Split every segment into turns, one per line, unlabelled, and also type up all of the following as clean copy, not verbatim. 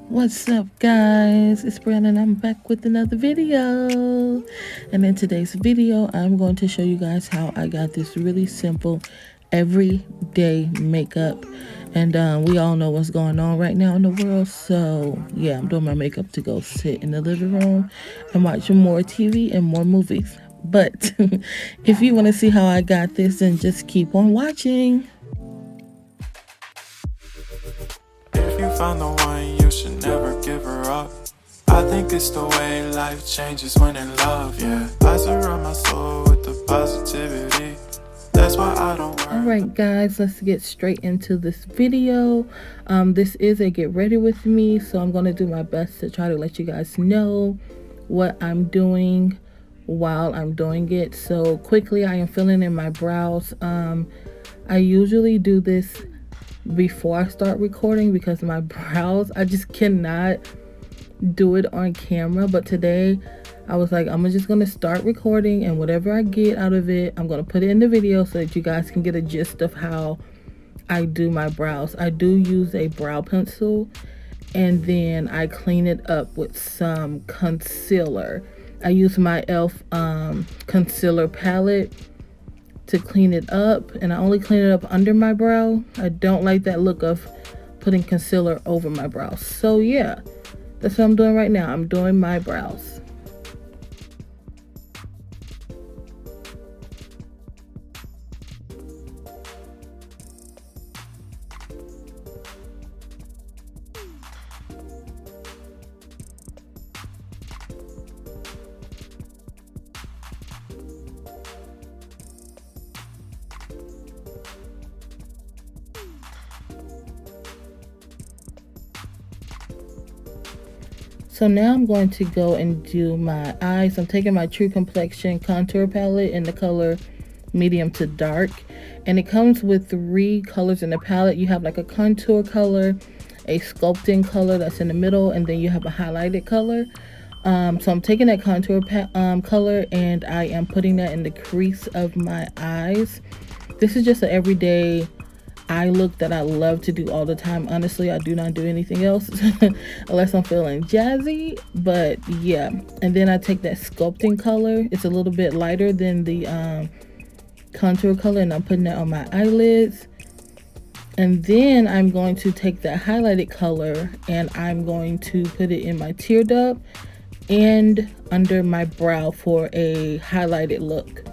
What's up, guys? It's Brianna and I'm back with another video. And in today's video, I'm going to show you guys how I got this really simple everyday makeup. And we all know what's going on right now in the world. So yeah, I'm doing my makeup to go sit in the living room and watch more TV and more movies. But if you want to see how I got this, then just keep on watching.
If you found the one, you should never give her up. I think it's the way life changes when in love, yeah. I surround my soul with the positivity. That's why I don't worry.
Alright guys, let's get straight into this video. This is a get ready with me, so I'm going to do my best to try to let you guys know what I'm doing while I'm doing it. So quickly, I am filling in my brows. I usually do this before I start recording because my brows, I just cannot do it on camera. But today I was like, I'm just gonna start recording, and whatever I get out of it, I'm gonna put it in the video so that you guys can get a gist of how I do my brows. I do use a brow pencil, and then I clean it up with some concealer. I use my e.l.f. Concealer palette to clean it up, and I only clean it up under my brow. I don't like that look of putting concealer over my brows. So yeah, that's what I'm doing right now. I'm doing my brows. So now I'm going to go and do my eyes. I'm taking my True Complexion contour palette in the color medium to dark. And it comes with 3 colors in the palette. You have like a contour color, a sculpting color that's in the middle, and then you have a highlighted color. So I'm taking that contour color and I am putting that in the crease of my eyes. This is just an everyday eye look that I love to do all the time. Honestly, I do not do anything else unless I'm feeling jazzy. But yeah, and then I take that sculpting color. It's a little bit lighter than the contour color, and I'm putting that on my eyelids. And then I'm going to take that highlighted color and I'm going to put it in my tear duct and under my brow for a highlighted look.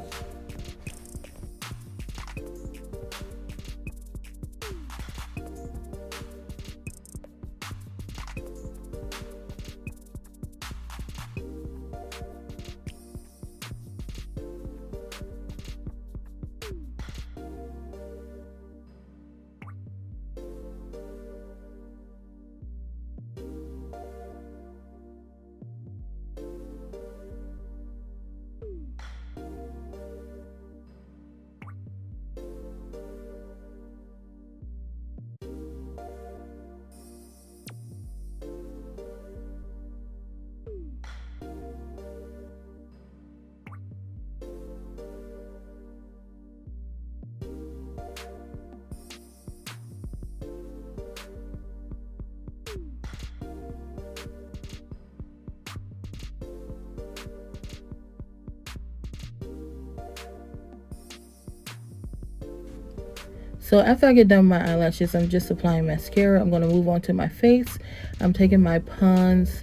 So after I get done with my eyelashes, I'm just applying mascara. I'm going to move on to my face. I'm taking my Pond's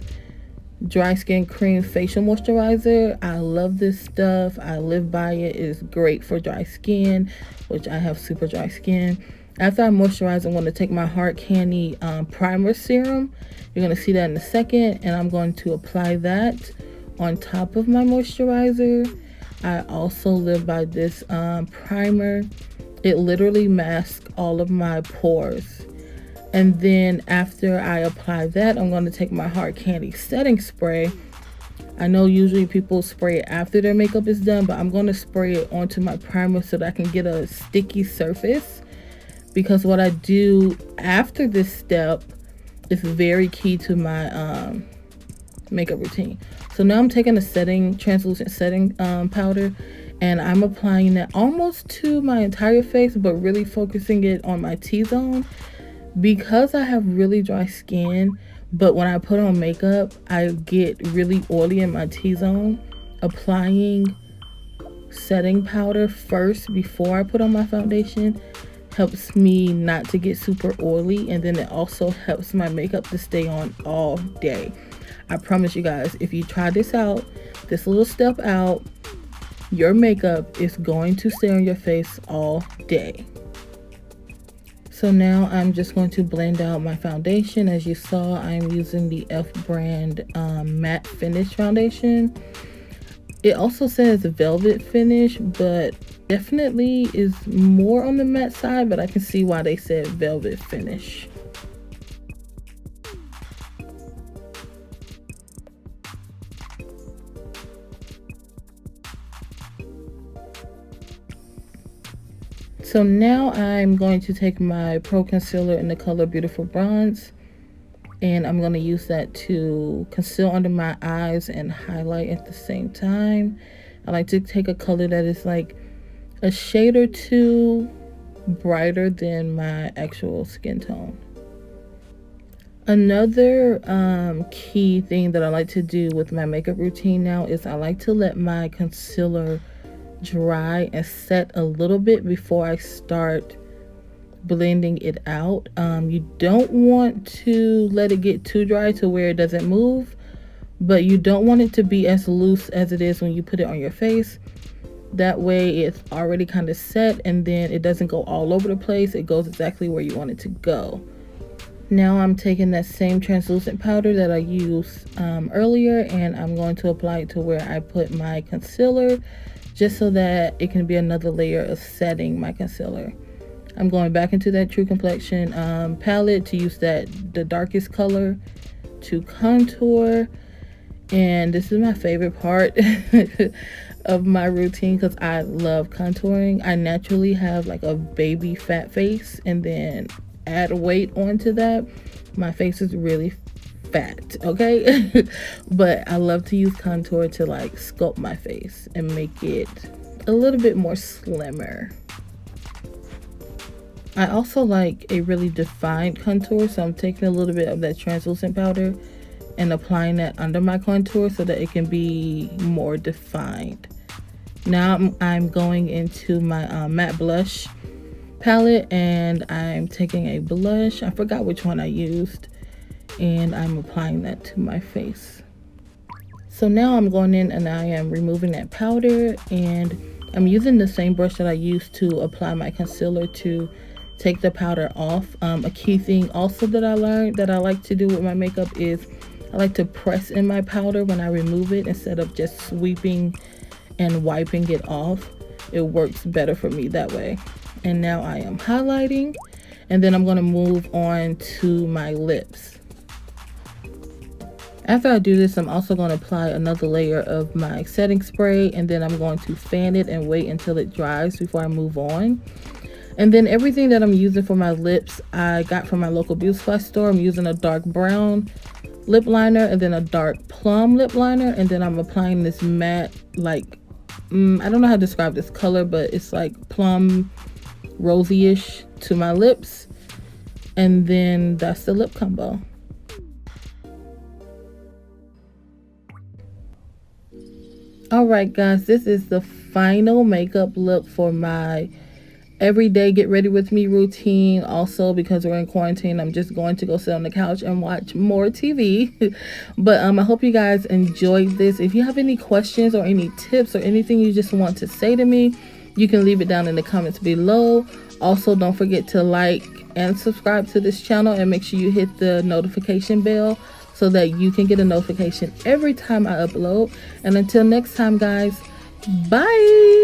Dry Skin Cream Facial Moisturizer. I love this stuff. I live by it. It's great for dry skin, which I have super dry skin. After I moisturize, I'm going to take my Hard Candy Primer Serum. You're going to see that in a second. And I'm going to apply that on top of my moisturizer. I also live by this primer. It literally masks all of my pores. And then after I apply that, I'm going to take my Hard Candy setting spray. I know usually people spray it after their makeup is done, but I'm going to spray it onto my primer so that I can get a sticky surface. Because what I do after this step is very key to my makeup routine. So now I'm taking a translucent setting powder, and I'm applying that almost to my entire face, but really focusing it on my T-zone, Because I have really dry skin, but when I put on makeup, I get really oily in my T-zone. Applying setting powder first before I put on my foundation helps me not to get super oily, and then it also helps my makeup to stay on all day. I promise you guys, if you try this out, this little step out, your makeup is going to stay on your face all day. So now I'm just going to blend out my foundation. As you saw, I'm using the F brand matte finish foundation. It also says velvet finish, but definitely is more on the matte side, but I can see why they said velvet finish. So now I'm going to take my Pro Concealer in the color Beautiful Bronze, and I'm going to use that to conceal under my eyes and highlight at the same time. I like to take a color that is like a shade or two brighter than my actual skin tone. Another key thing that I like to do with my makeup routine now is I like to let my concealer dry and set a little bit before I start blending it out. You don't want to let it get too dry to where it doesn't move, but you don't want it to be as loose as it is when you put it on your face. That way it's already kind of set, and then it doesn't go all over the place. It goes exactly where you want it to go. Now I'm taking that same translucent powder that I used earlier, and I'm going to apply it to where I put my concealer, just so that it can be another layer of setting my concealer. I'm going back into that True Complexion palette to use the darkest color to contour. And this is my favorite part of my routine because I love contouring. I naturally have like a baby fat face, and then add weight onto that, my face is really fat, okay? But I love to use contour to like sculpt my face and make it a little bit more slimmer. I also like a really defined contour, so I'm taking a little bit of that translucent powder and applying that under my contour so that it can be more defined. Now I'm going into my matte blush palette, and I'm taking a blush. I forgot which one I used, and I'm applying that to my face. So now I'm going in and I am removing that powder, and I'm using the same brush that I used to apply my concealer to take the powder off. A key thing also that I learned that I like to do with my makeup is I like to press in my powder when I remove it instead of just sweeping and wiping it off. It works better for me that way. And now I am highlighting, and then I'm going to move on to my lips. After I do this, I'm also going to apply another layer of my setting spray, and then I'm going to fan it and wait until it dries before I move on. And then everything that I'm using for my lips, I got from my local beauty supply store. I'm using a dark brown lip liner and then a dark plum lip liner, and then I'm applying this matte, like, I don't know how to describe this color, but it's like plum rosy-ish to my lips, and then that's the lip combo. All right guys, this is the final makeup look for my everyday get ready with me routine. Also, because we're in quarantine, I'm just going to go sit on the couch and watch more TV. But I hope you guys enjoyed this. If you have any questions or any tips or anything you just want to say to me, you can leave it down in the comments below. Also, don't forget to like and subscribe to this channel, and make sure you hit the notification bell so that you can get a notification every time I upload. And until next time guys, bye.